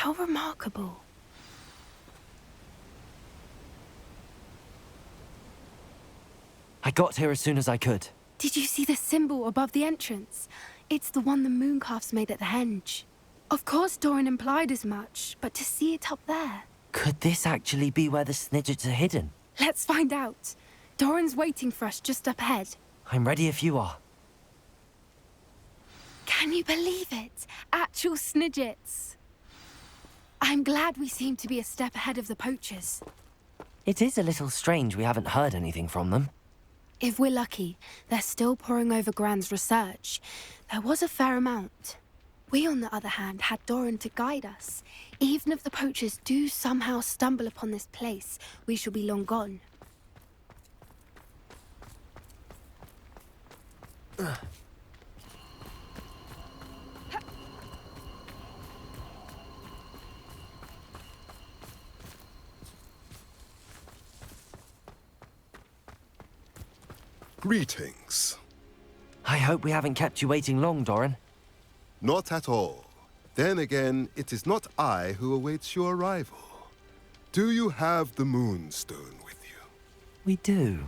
How remarkable. I got here as soon as I could. Did you see the symbol above the entrance? It's the one the mooncalfs made at the henge. Of course Doran implied as much, but to see it up there... Could this actually be where the Snidgets are hidden? Let's find out. Doran's waiting for us just up ahead. I'm ready if you are. Can you believe it? Actual Snidgets. I'm glad we seem to be a step ahead of the poachers. It is a little strange we haven't heard anything from them. If we're lucky, they're still poring over Gran's research. There was a fair amount. We, on the other hand, had Doran to guide us. Even if the poachers do somehow stumble upon this place, we shall be long gone. Greetings. I hope we haven't kept you waiting long, Doran. Not at all. Then again, it is not I who awaits your arrival. Do you have the Moonstone with you? We do.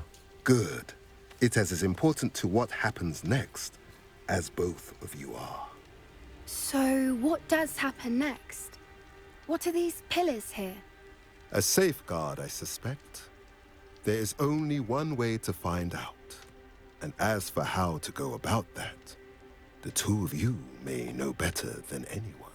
Good. It is as important to what happens next as both of you are. So, what does happen next? What are these pillars here? A safeguard, I suspect. There is only one way to find out. And as for how to go about that, the two of you may know better than anyone.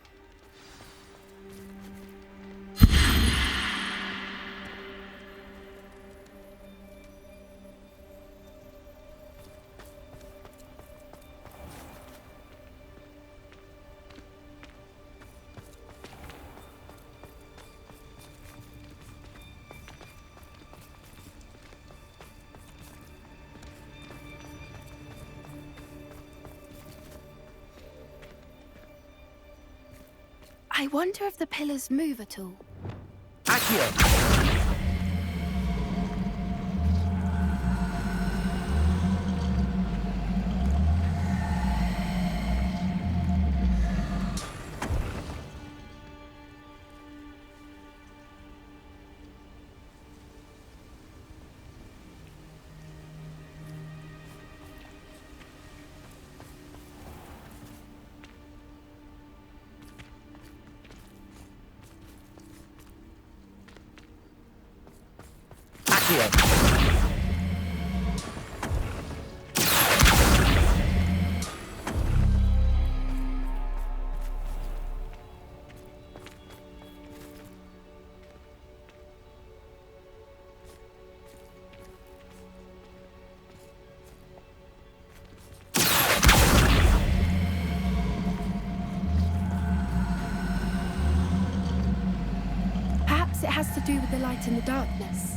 I wonder if the pillars move at all. Accio! Perhaps it has to do with the light in the darkness.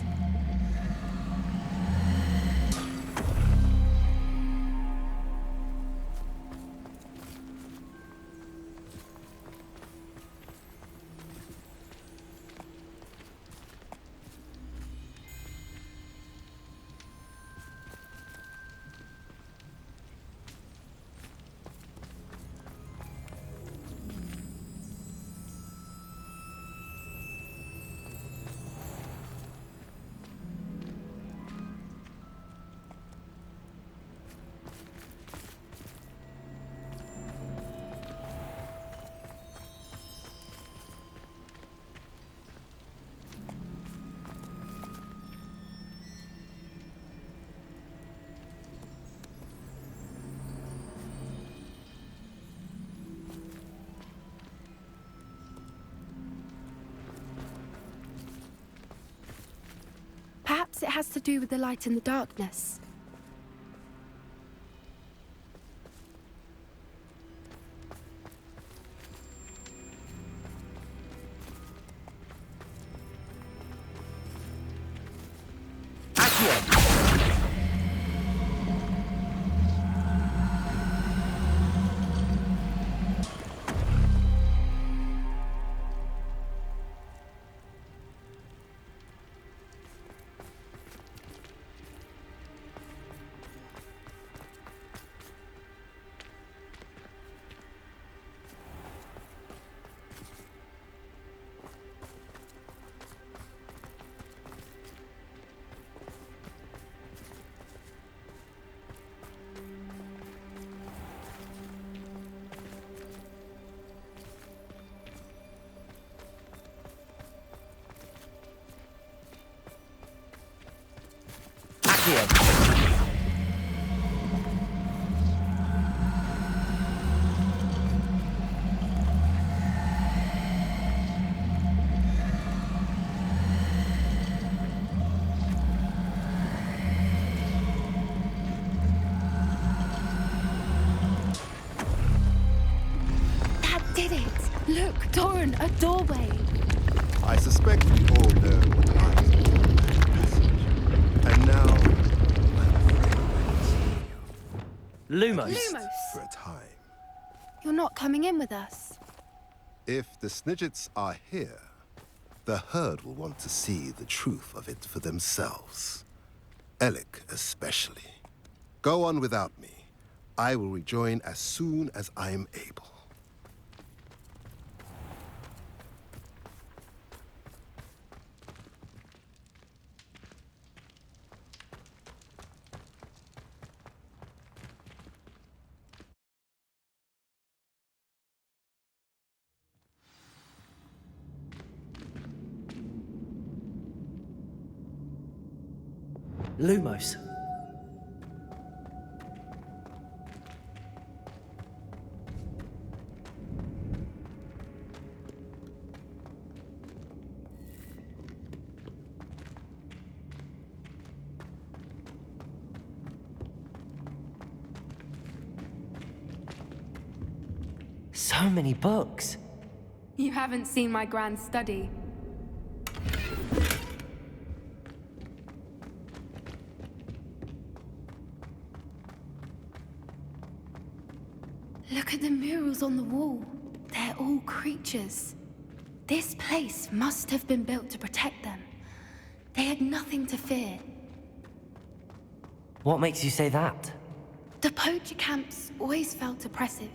Perhaps it has to do with the light in the darkness. did it! Look, Doran, a doorway! I suspect we all know what lies beyond that passage. And now, I'm afraid I must leave you. Lumos. Lumos! For a time. You're not coming in with us. If the Snidgets are here, the herd will want to see the truth of it for themselves. Alec especially. Go on without me. I will rejoin as soon as I am able. Lumos. So many books. You haven't seen my grand study. Look at the murals on the wall. They're all creatures. This place must have been built to protect them. They had nothing to fear. What makes you say that? The poacher camps always felt oppressive.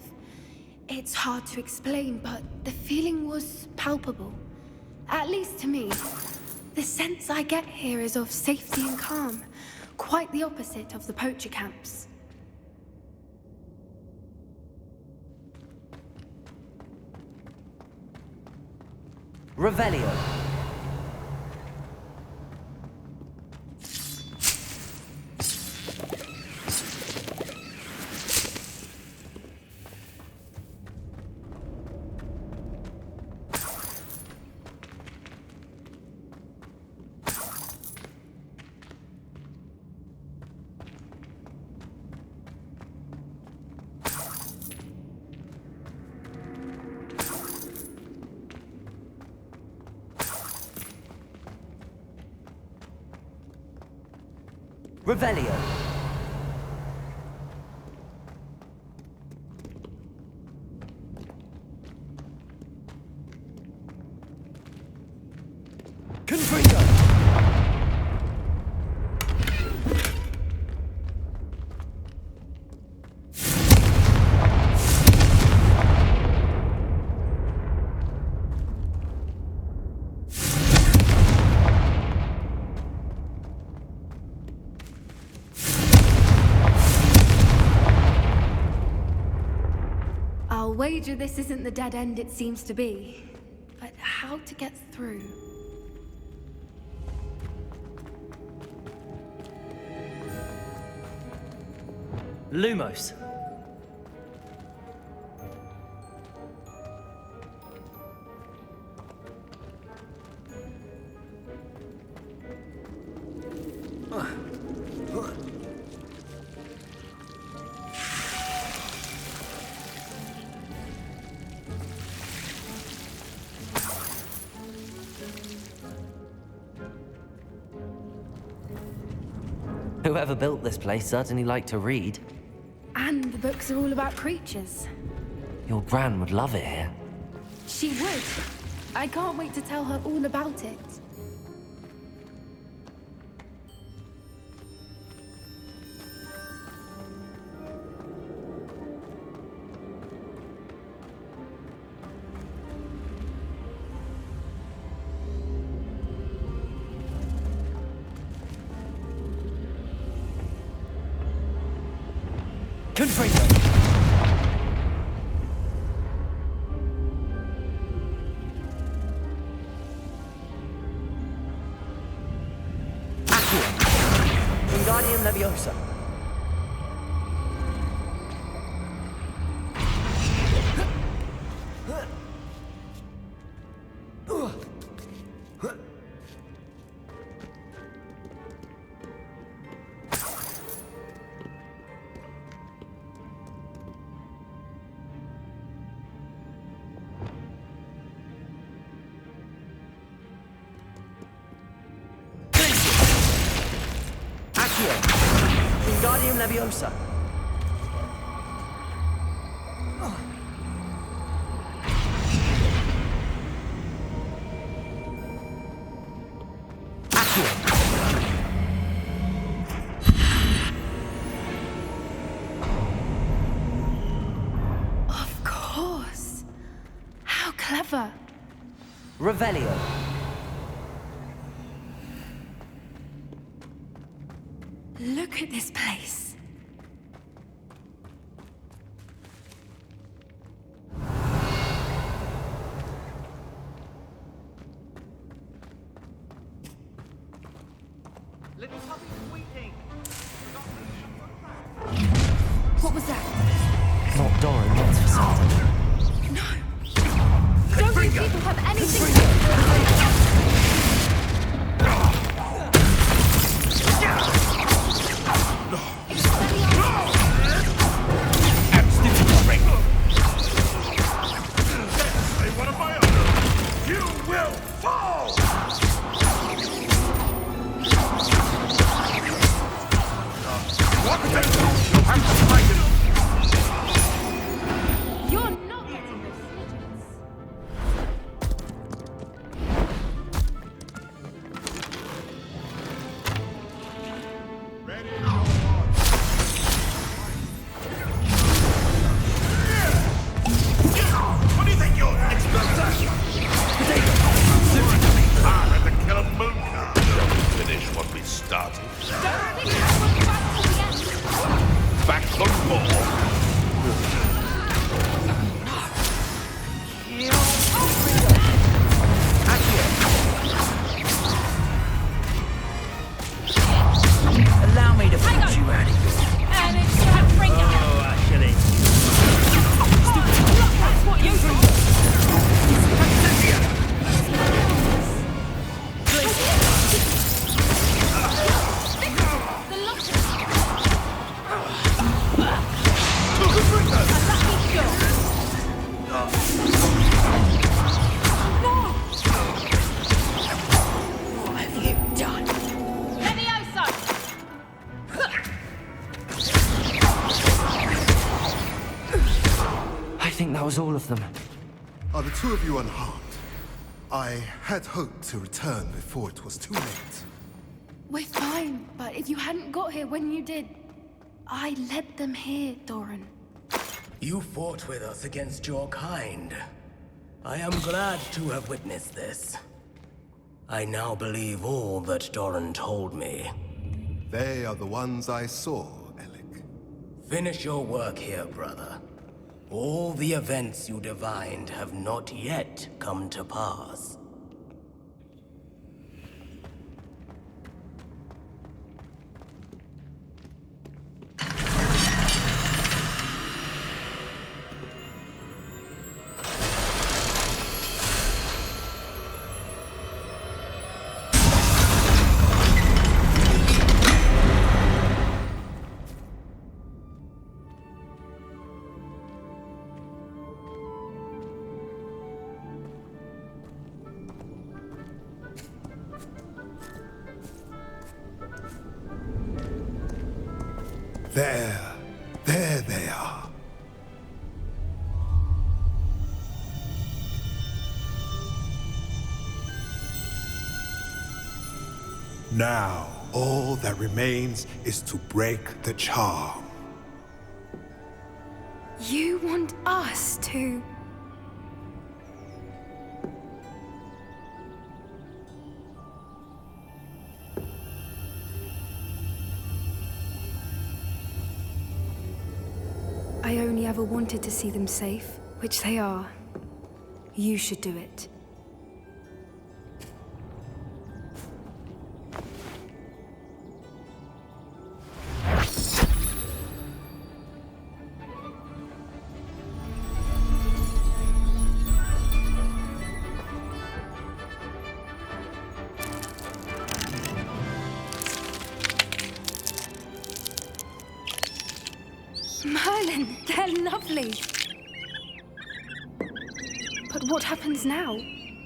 It's hard to explain, but the feeling was palpable. At least to me. The sense I get here is of safety and calm. Quite the opposite of the poacher camps. Revelio. Revelio. Confringo. I'll wager this isn't the dead end it seems to be. But how to get through? Lumos. Whoever built this place certainly liked to read. And the books are all about creatures. Your Gran would love it here. She would. I can't wait to tell her all about it. Confringo. Accio. Wingardium Leviosa. Wingardium Leviosa. Of course. How clever. Revelio. Look at this place. Little puppy squeaking. What was that? Not Doran, that's for certain. No! Don't you people have anything to do? One of my own. You will fall. What the? You'll have to fight it. You're not getting those snitches. Ready? What do you think you're expert? Let the killer moon card. Finish what we started. Back for more. Allow me to put you out of here. And it's that bring it. Oh, actually. That's what you do. The locket. What have you done? Leviosa! I think that was all of them. Are the two of you unharmed? I had hoped to return before it was too late. We're fine, but if you hadn't got here when you did, I led them here, Doran. You fought with us against your kind. I am glad to have witnessed this. I now believe all that Doran told me. They are the ones I saw, Alec. Finish your work here, brother. All the events you divined have not yet come to pass. There they are. Now, all that remains is to break the charm. You want us to... I only ever wanted to see them safe, which they are. You should do it. Merlin, they're lovely. But what happens now?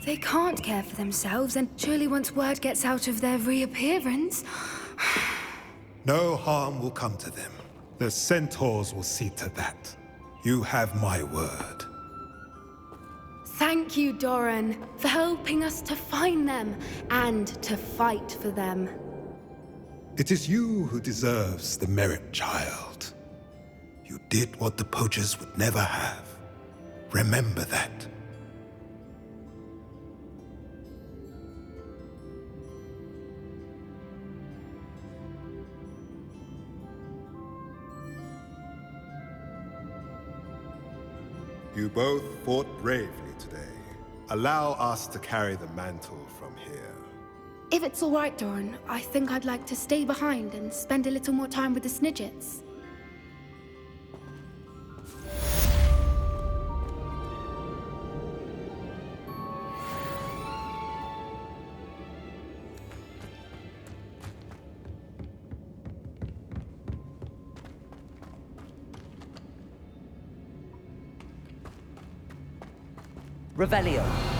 They can't care for themselves, and surely once word gets out of their reappearance... No harm will come to them. The centaurs will see to that. You have my word. Thank you, Doran, for helping us to find them and to fight for them. It is you who deserves the merit, child. You did what the poachers would never have. Remember that. You both fought bravely today. Allow us to carry the mantle from here. If it's all right, Doran, I think I'd like to stay behind and spend a little more time with the Snidgets. Revelio.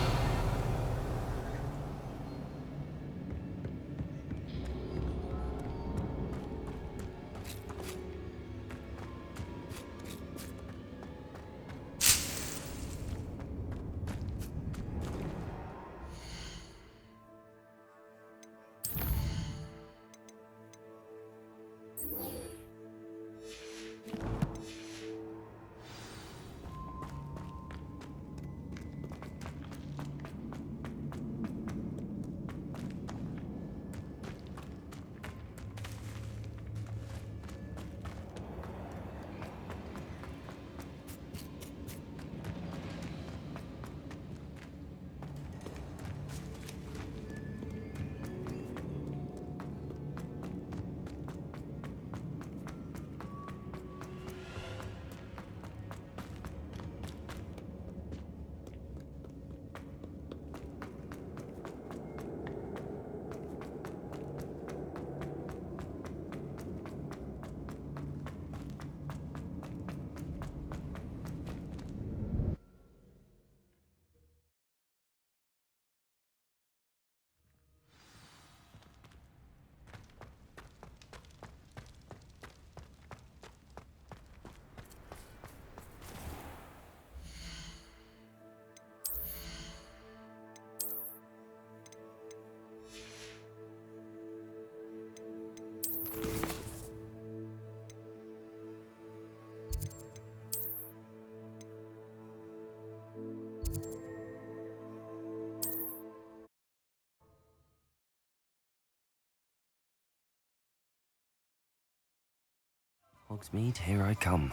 Hogsmeade, here I come.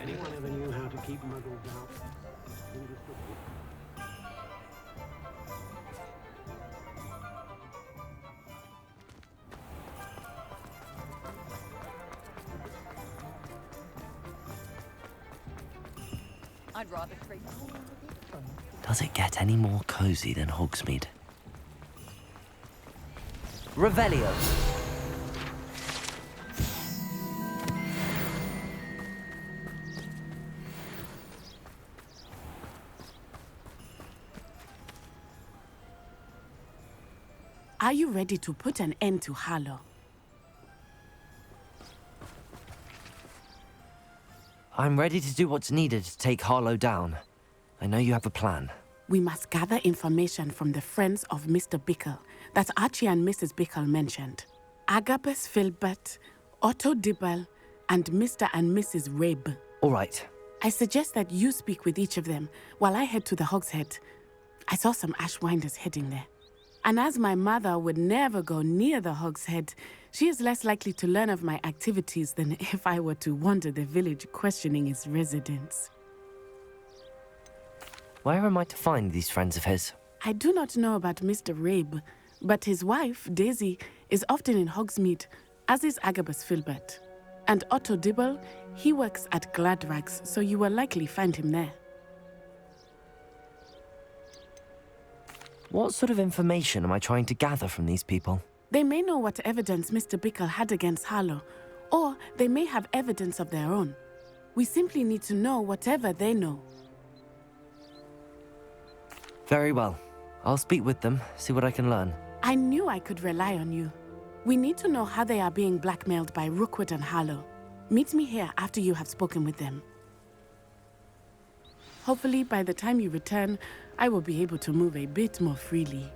Anyone ever knew how to keep muggles out? I'd rather treat. Does it get any more cozy than Hogsmeade? Revelio. Are you ready to put an end to Harlow? I'm ready to do what's needed to take Harlow down. I know you have a plan. We must gather information from the friends of Mr. Bickle that Archie and Mrs. Bickle mentioned. Agabus Filbert, Otto Dibble, and Mr. and Mrs. Rabe. All right. I suggest that you speak with each of them while I head to the Hogshead. I saw some Ashwinders heading there. And as my mother would never go near the Hogshead, she is less likely to learn of my activities than if I were to wander the village questioning its residents. Where am I to find these friends of his? I do not know about Mr. Rabe, but his wife, Daisy, is often in Hogsmeade, as is Agabus Filbert. And Otto Dibble, he works at Gladrags, so you will likely find him there. What sort of information am I trying to gather from these people? They may know what evidence Mr. Bickle had against Harlow, or they may have evidence of their own. We simply need to know whatever they know. Very well. I'll speak with them, see what I can learn. I knew I could rely on you. We need to know how they are being blackmailed by Rookwood and Harlow. Meet me here after you have spoken with them. Hopefully, by the time you return, I will be able to move a bit more freely.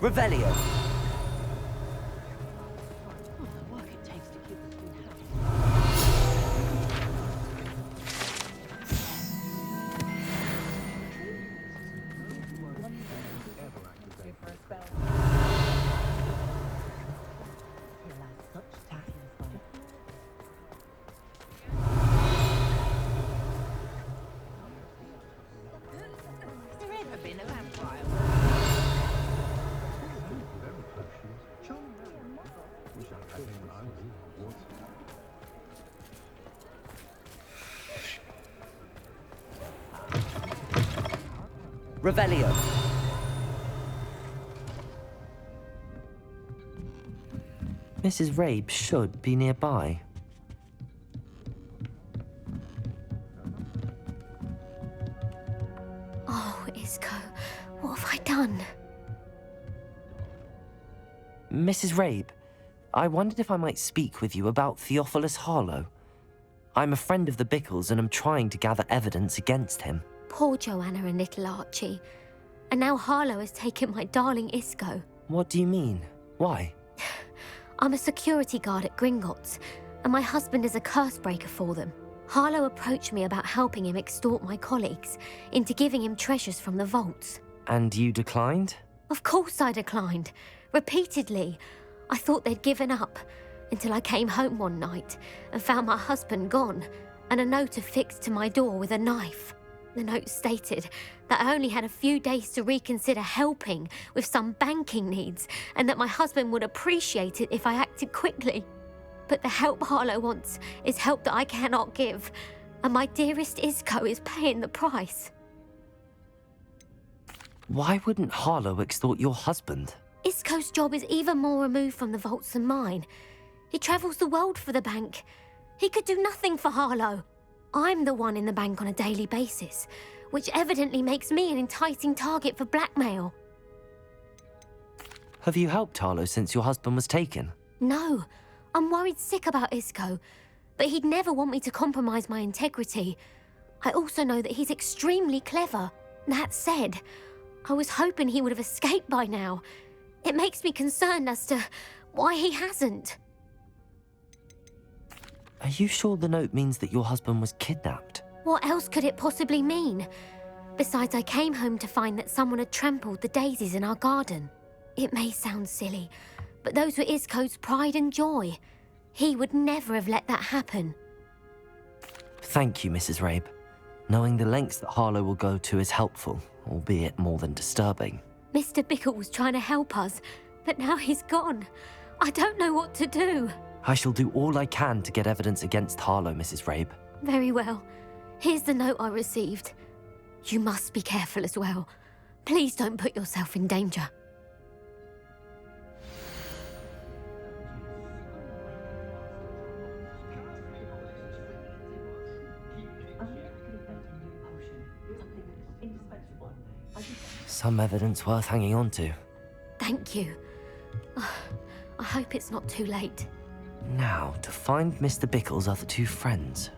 Revelio! Revelio! Mrs. Rabe should be nearby. Oh, Isco, what have I done? Mrs. Rabe, I wondered if I might speak with you about Theophilus Harlow. I'm a friend of the Bickles and am trying to gather evidence against him. Poor Joanna and little Archie. And now Harlow has taken my darling Isco. What do you mean? Why? I'm a security guard at Gringotts, and my husband is a curse breaker for them. Harlow approached me about helping him extort my colleagues into giving him treasures from the vaults. And you declined? Of course I declined. Repeatedly. I thought they'd given up, until I came home one night and found my husband gone, and a note affixed to my door with a knife. The note stated that I only had a few days to reconsider helping with some banking needs, and that my husband would appreciate it if I acted quickly. But the help Harlow wants is help that I cannot give, and my dearest Isco is paying the price. Why wouldn't Harlow extort your husband? Isco's job is even more removed from the vaults than mine. He travels the world for the bank. He could do nothing for Harlow. I'm the one in the bank on a daily basis, which evidently makes me an enticing target for blackmail. Have you helped Harlow since your husband was taken? No, I'm worried sick about Isco, but he'd never want me to compromise my integrity. I also know that he's extremely clever. That said, I was hoping he would have escaped by now. It makes me concerned as to why he hasn't. Are you sure the note means that your husband was kidnapped? What else could it possibly mean? Besides, I came home to find that someone had trampled the daisies in our garden. It may sound silly, but those were Isco's pride and joy. He would never have let that happen. Thank you, Mrs. Rabe. Knowing the lengths that Harlow will go to is helpful, albeit more than disturbing. Mr. Bickle was trying to help us, but now he's gone. I don't know what to do. I shall do all I can to get evidence against Harlow, Mrs. Rabe. Very well. Here's the note I received. You must be careful as well. Please don't put yourself in danger. Some evidence worth hanging on to. Thank you. I hope it's not too late. Now, to find Mr. Bickle's other two friends.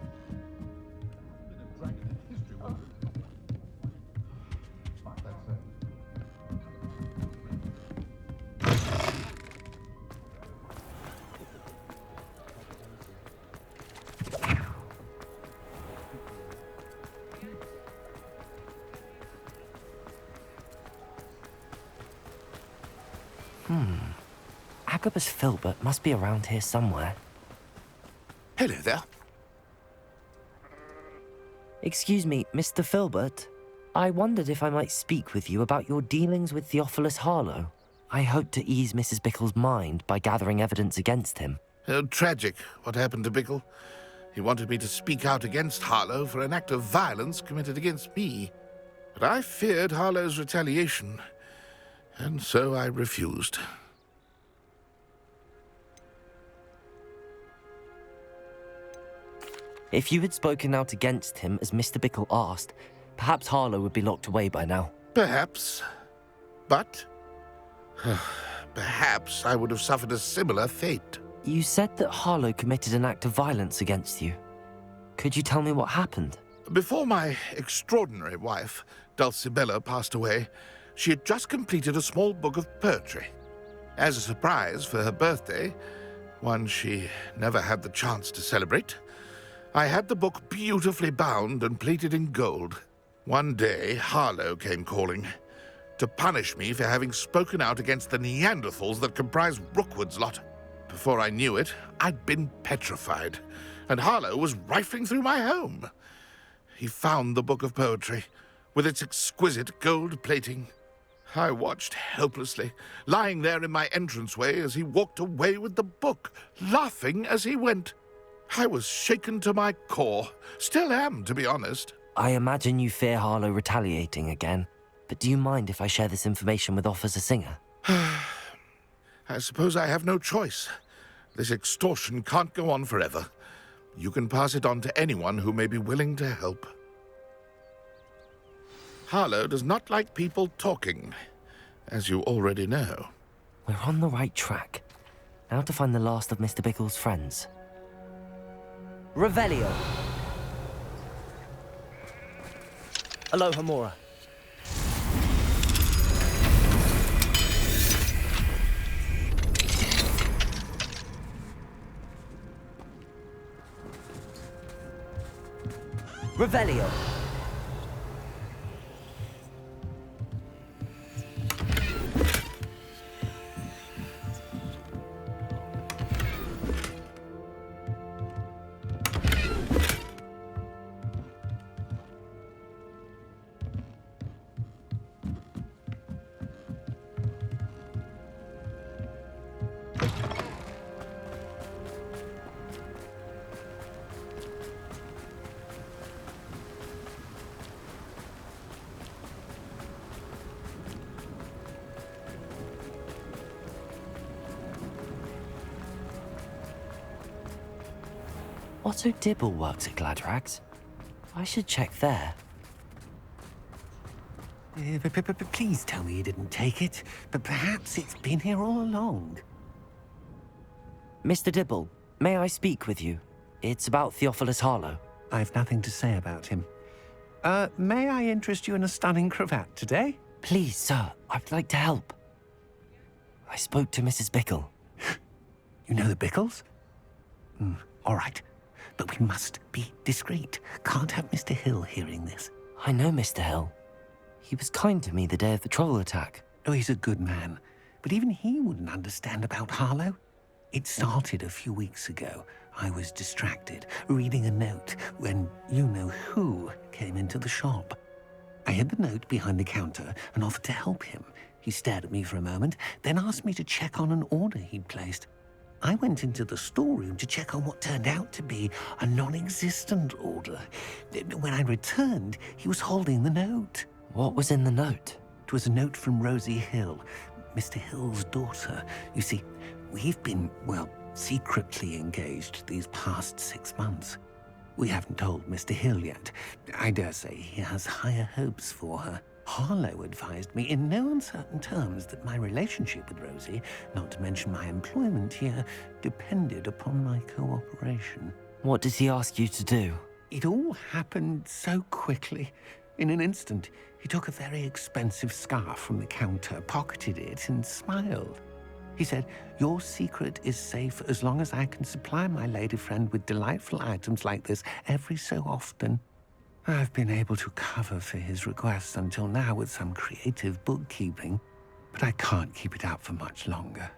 Agabus Filbert must be around here somewhere. Hello there. Excuse me, Mr. Filbert. I wondered if I might speak with you about your dealings with Theophilus Harlow. I hope to ease Mrs. Bickle's mind by gathering evidence against him. Oh, tragic, what happened to Bickle. He wanted me to speak out against Harlow for an act of violence committed against me. But I feared Harlow's retaliation. And so I refused. If you had spoken out against him as Mr. Bickle asked, perhaps Harlow would be locked away by now. Perhaps. But perhaps I would have suffered a similar fate. You said that Harlow committed an act of violence against you. Could you tell me what happened? Before my extraordinary wife, Dulcibella, passed away, she had just completed a small book of poetry. As a surprise for her birthday, one she never had the chance to celebrate, I had the book beautifully bound and plated in gold. One day, Harlow came calling to punish me for having spoken out against the Neanderthals that comprise Rookwood's lot. Before I knew it, I'd been petrified, and Harlow was rifling through my home. He found the book of poetry, with its exquisite gold plating. I watched helplessly, lying there in my entranceway as he walked away with the book, laughing as he went. I was shaken to my core. Still am, to be honest. I imagine you fear Harlow retaliating again, but do you mind if I share this information with Officer Singer? I suppose I have no choice. This extortion can't go on forever. You can pass it on to anyone who may be willing to help. Harlow does not like people talking, as you already know. We're on the right track. Now to find the last of Mr. Bickle's friends. Revelio. Aloha Mora. Revelio. Otto Dibble works at Gladrags. I should check there. Please tell me you didn't take it, but perhaps it's been here all along. Mr. Dibble, may I speak with you? It's about Theophilus Harlow. I've nothing to say about him. May I interest you in a stunning cravat today? Please, sir, I'd like to help. I spoke to Mrs. Bickle. You know the Bickles? All right. But we must be discreet. Can't have Mr. Hill hearing this. I know Mr. Hill. He was kind to me the day of the troll attack. Oh, he's a good man. But even he wouldn't understand about Harlow. It started a few weeks ago. I was distracted, reading a note, when you-know-who came into the shop. I hid the note behind the counter and offered to help him. He stared at me for a moment, then asked me to check on an order he'd placed. I went into the storeroom to check on what turned out to be a non-existent order. When I returned, he was holding the note. What was in the note? It was a note from Rosie Hill, Mr. Hill's daughter. You see, we've been, secretly engaged these past 6 months. We haven't told Mr. Hill yet. I dare say he has higher hopes for her. Harlow advised me in no uncertain terms that my relationship with Rosie, not to mention my employment here, depended upon my cooperation. What did he ask you to do? It all happened so quickly. In an instant, he took a very expensive scarf from the counter, pocketed it, and smiled. He said, "Your secret is safe as long as I can supply my lady friend with delightful items like this every so often." I've been able to cover for his requests until now with some creative bookkeeping, but I can't keep it up for much longer.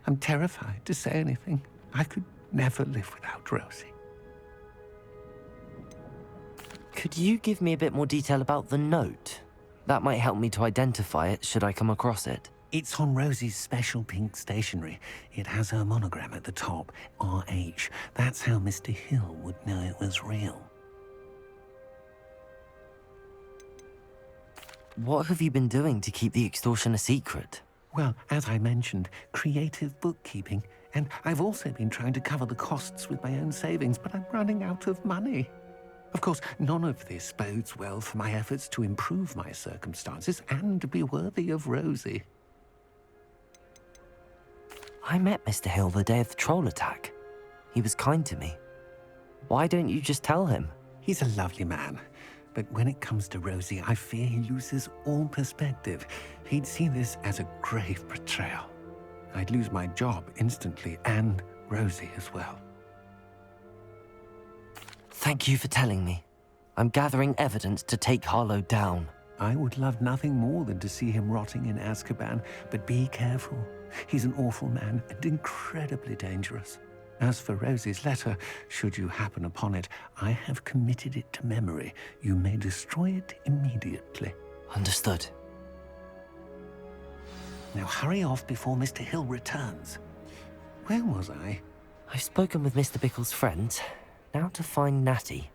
I'm terrified to say anything. I could never live without Rosie. Could you give me a bit more detail about the note? That might help me to identify it should I come across it. It's on Rosie's special pink stationery. It has her monogram at the top, RH. That's how Mr. Hill would know it was real. What have you been doing to keep the extortion a secret? Well, as I mentioned, creative bookkeeping. And I've also been trying to cover the costs with my own savings, but I'm running out of money. Of course, none of this bodes well for my efforts to improve my circumstances and be worthy of Rosie. I met Mr. Hill the day of the troll attack. He was kind to me. Why don't you just tell him? He's a lovely man. But when it comes to Rosie, I fear he loses all perspective. He'd see this as a grave betrayal. I'd lose my job instantly, and Rosie as well. Thank you for telling me. I'm gathering evidence to take Harlow down. I would love nothing more than to see him rotting in Azkaban, but be careful. He's an awful man and incredibly dangerous. As for Rosie's letter, should you happen upon it, I have committed it to memory. You may destroy it immediately. Understood. Now hurry off before Mr. Hill returns. Where was I? I've spoken with Mr. Bickle's friends. Now to find Natty.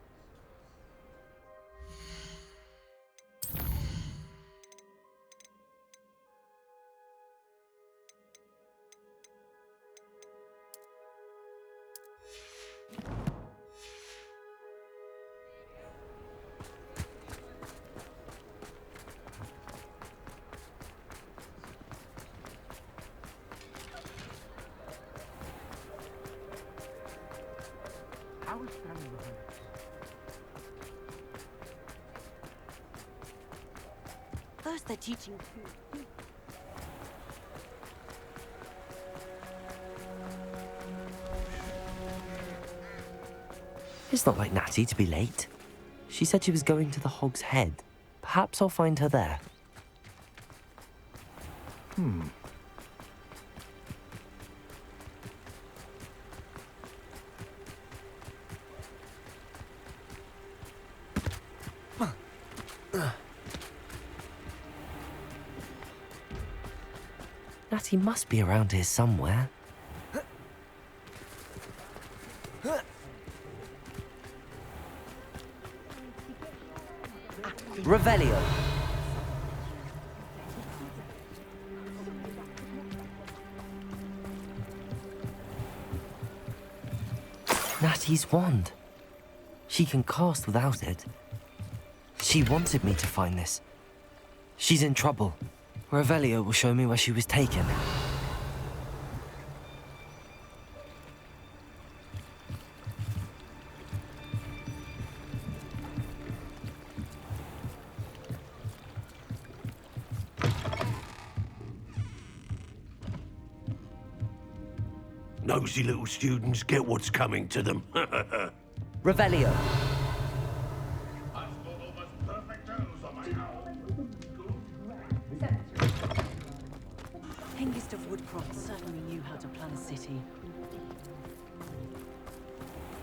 First they're teaching... It's not like Natty to be late. She said she was going to the Hog's Head. Perhaps I'll find her there. Natty must be around here somewhere. Revelio. Natty's wand. She can cast without it. She wanted me to find this. She's in trouble. Revelio will show me where she was taken. Nosy little students get what's coming to them. Revelio. Hengist of Woodcroft certainly knew how to plan a city.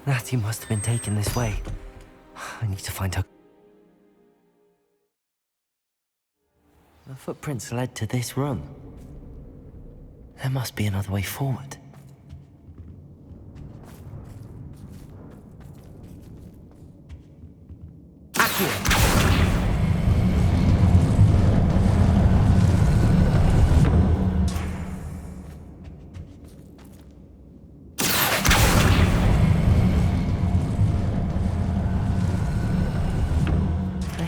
Natty must have been taken this way. I need to find her. The footprints led to this room. There must be another way forward.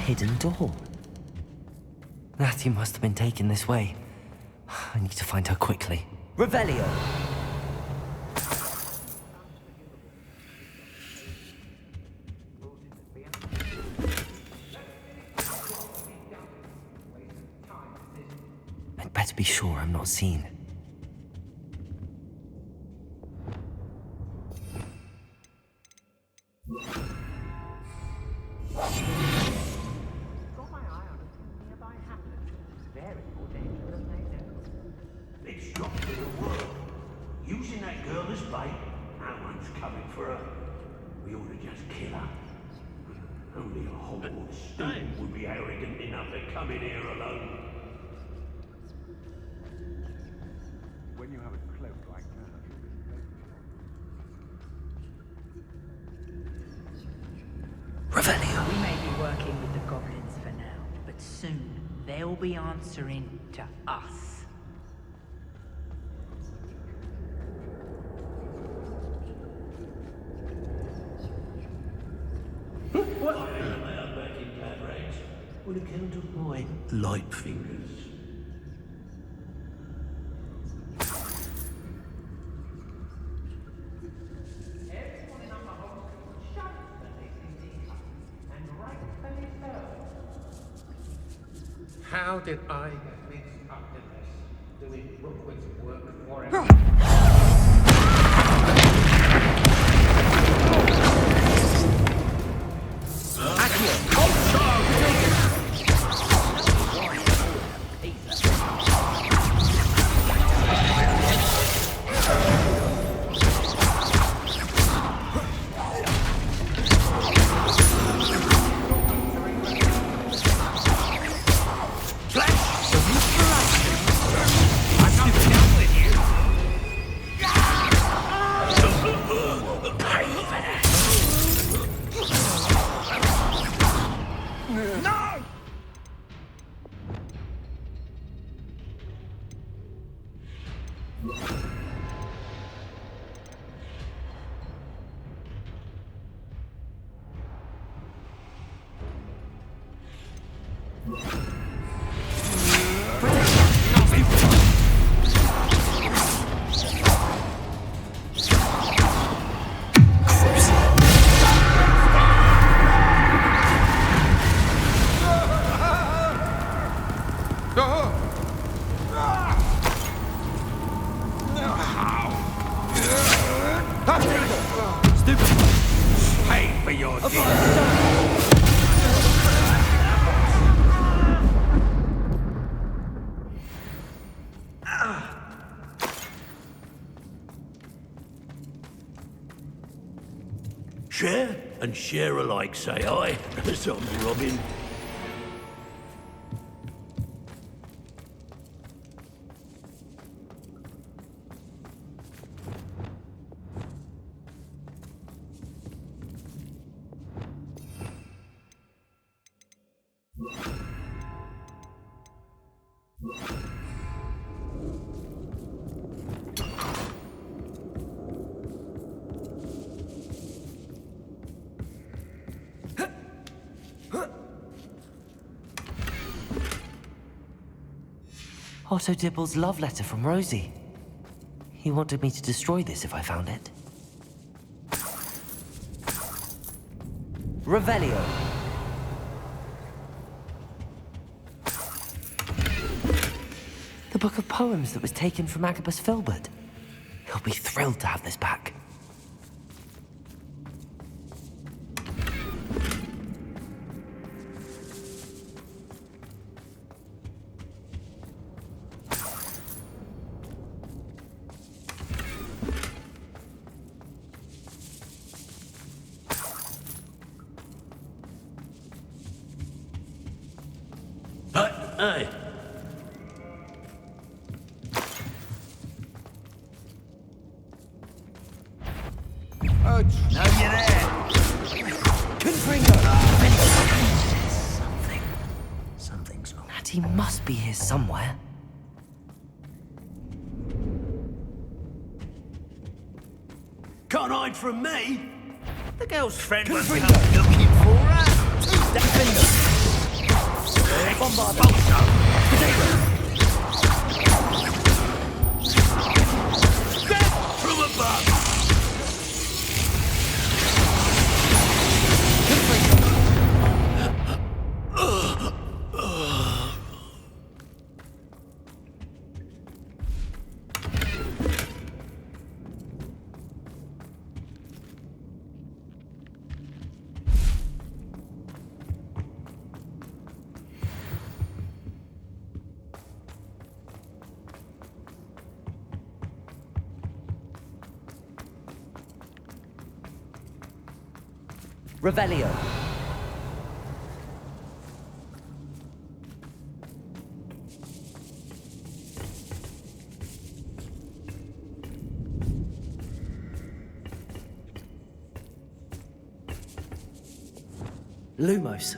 Hidden door. Natty must have been taken this way. I need to find her quickly. Revelio! I'd better be sure I'm not seen. It's not gonna work. Using that girl as bait, no one's coming for her. We ought to just kill her. Only a Hogwarts student would be arrogant enough to come in here alone. When you have a cloak like that, Revelio! We may be working with the goblins for now, but soon they'll be answering to us. What? I am back in glad rags on account of my light fingers. How did I get mixed up in this? Doing Rookwood's work for him? Pay for your deeds. Share and share alike, say I, as I'm Robin. Otto Dibble's love letter from Rosie. He wanted me to destroy this if I found it. Revelio. The book of poems that was taken from Agabus Filbert. He'll be thrilled to have this back. Hey. Now you're there. Something's wrong. Natty must be here somewhere. Can't hide from me. The girl's friend was looking for her. That finger. Bombard. From above. Revelio. Lumos.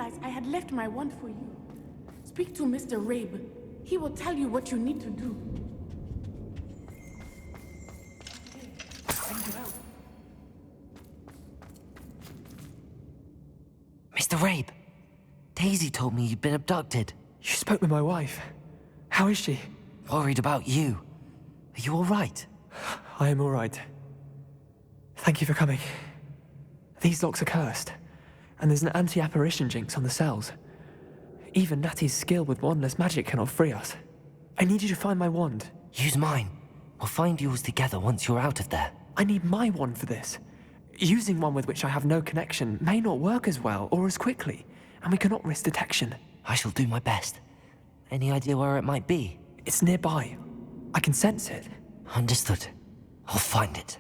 realize I had left my wand for you. Speak to Mr. Rabe. He will tell you what you need to do. Mr. Rabe, Daisy told me you'd been abducted. You spoke with my wife. How is she? Worried about you. Are you all right? I am all right. Thank you for coming. These locks are cursed, and there's an anti-apparition jinx on the cells. Even Natty's skill with wandless magic cannot free us. I need you to find my wand. Use mine. We'll find yours together once you're out of there. I need my wand for this. Using one with which I have no connection may not work as well or as quickly, and we cannot risk detection. I shall do my best. Any idea where it might be? It's nearby. I can sense it. Understood. I'll find it.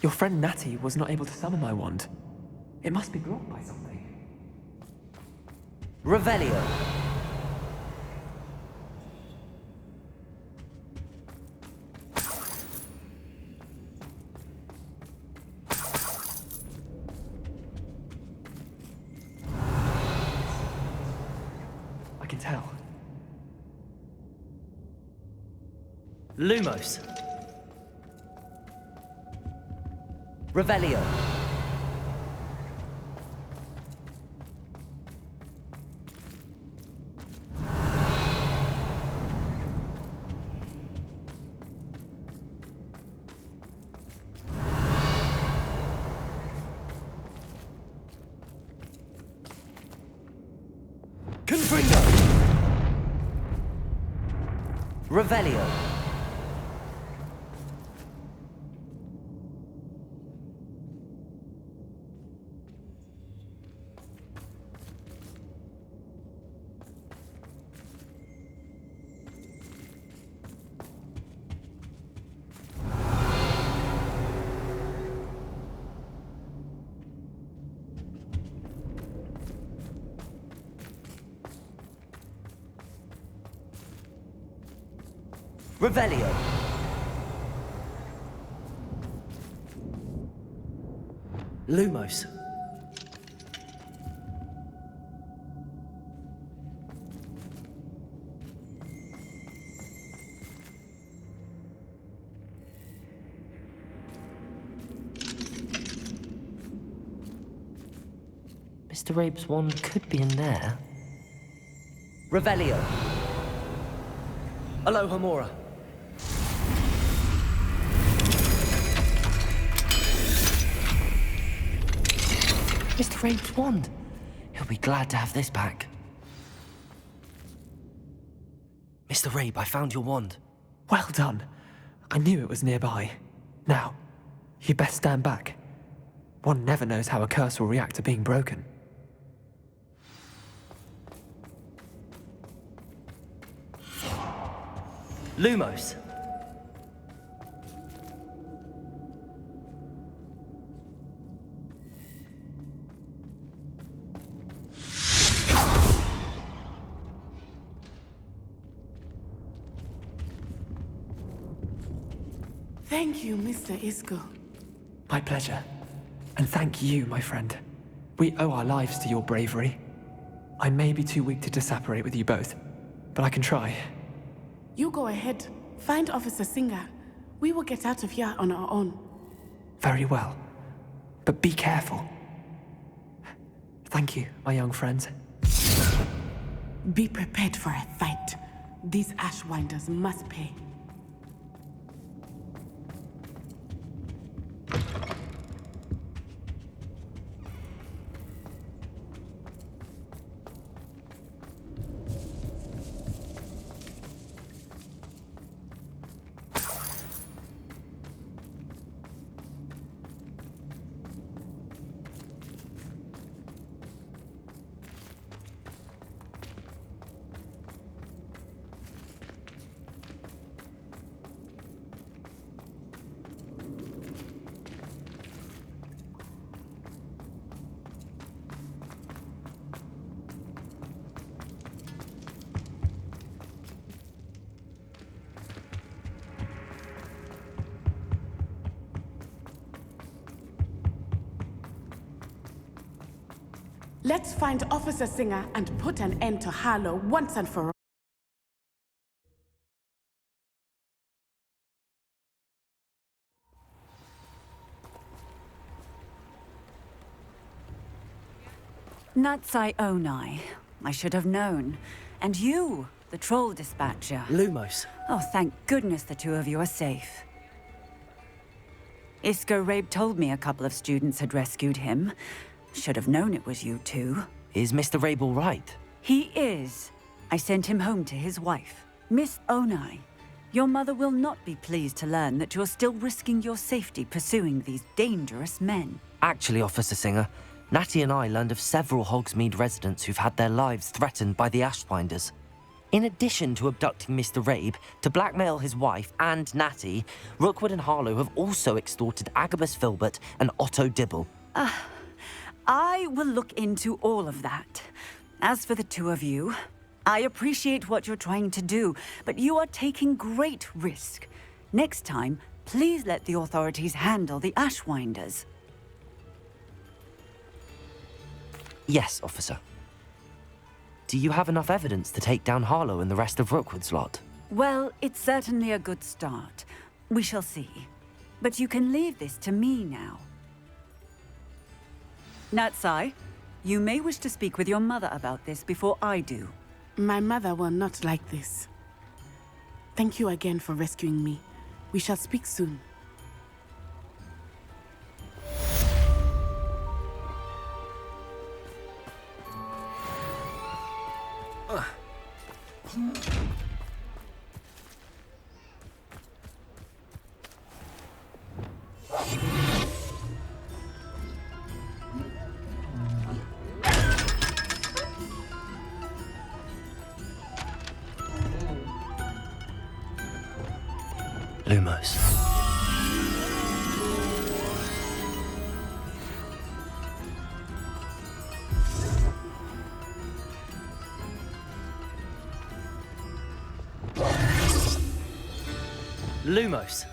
Your friend Natty was not able to summon my wand. It must be blocked by something. Revelio. I can tell. Lumos. Revelio. Confringo. Revelio. Revelio. Lumos. Mr. Rabe's wand could be in there. Revelio. Alohomora. Mr. Rabe's wand. He'll be glad to have this back. Mr. Rabe, I found your wand. Well done. I knew it was nearby. Now, you best stand back. One never knows how a curse will react to being broken. Lumos. Thank you, Mr. Isco. My pleasure. And thank you, my friend. We owe our lives to your bravery. I may be too weak to disapparate with you both, but I can try. You go ahead. Find Officer Singer. We will get out of here on our own. Very well. But be careful. Thank you, my young friends. Be prepared for a fight. These Ashwinders must pay. Let's find Officer Singer and put an end to Harlow once and for all. Natsai Onai. I should have known. And you, the troll dispatcher. Lumos. Oh, thank goodness the two of you are safe. Isco Rabe told me a couple of students had rescued him. Should have known it was you two. Is Mr. Rabe all right? He is. I sent him home to his wife. Miss Onai, your mother will not be pleased to learn that you're still risking your safety pursuing these dangerous men. Actually, Officer Singer, Natty and I learned of several Hogsmeade residents who've had their lives threatened by the Ashwinders. In addition to abducting Mr. Rabe, to blackmail his wife and Natty, Rookwood and Harlow have also extorted Agabus Filbert and Otto Dibble. I will look into all of that. As for the two of you, I appreciate what you're trying to do, but you are taking great risk. Next time, please let the authorities handle the Ashwinders. Yes, officer. Do you have enough evidence to take down Harlow and the rest of Rookwood's lot? Well, it's certainly a good start. We shall see. But you can leave this to me now. Natsai, you may wish to speak with your mother about this before I do. My mother will not like this. Thank you again for rescuing me. We shall speak soon. Lumos. Lumos.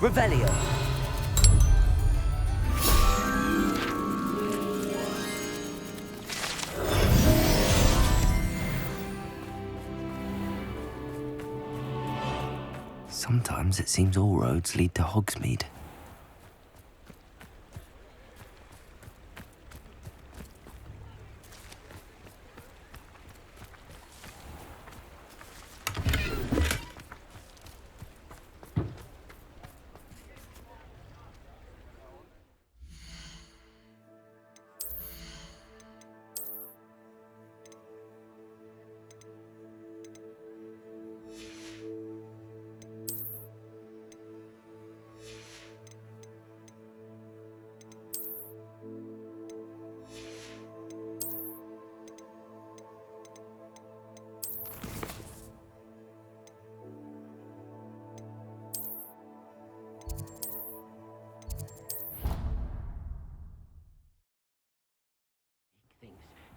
Revelio. Sometimes it seems all roads lead to Hogsmeade.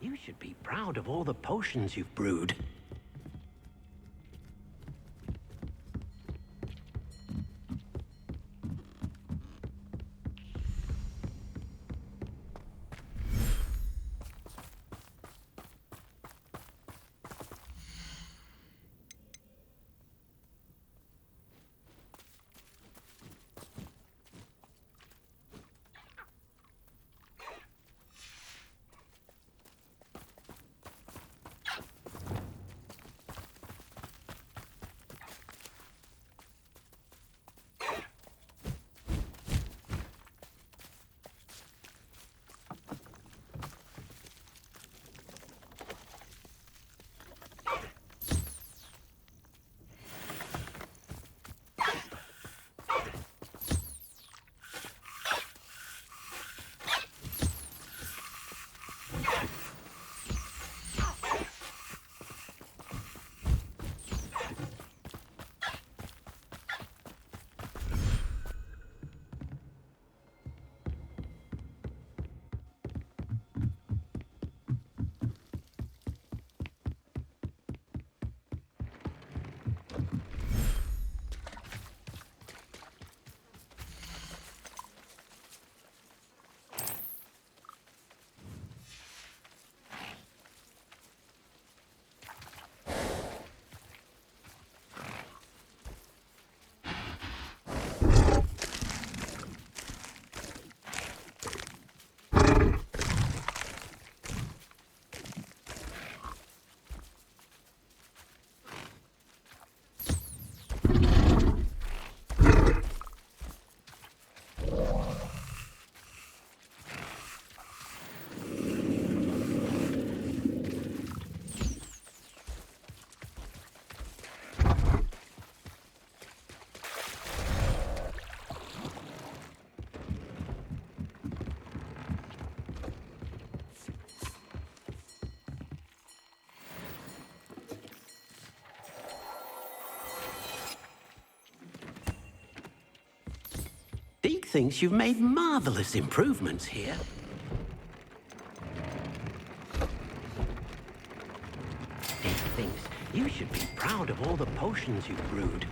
You should be proud of all the potions you've brewed. Deke thinks you've made marvelous improvements here. Deke thinks you should be proud of all the potions you've brewed.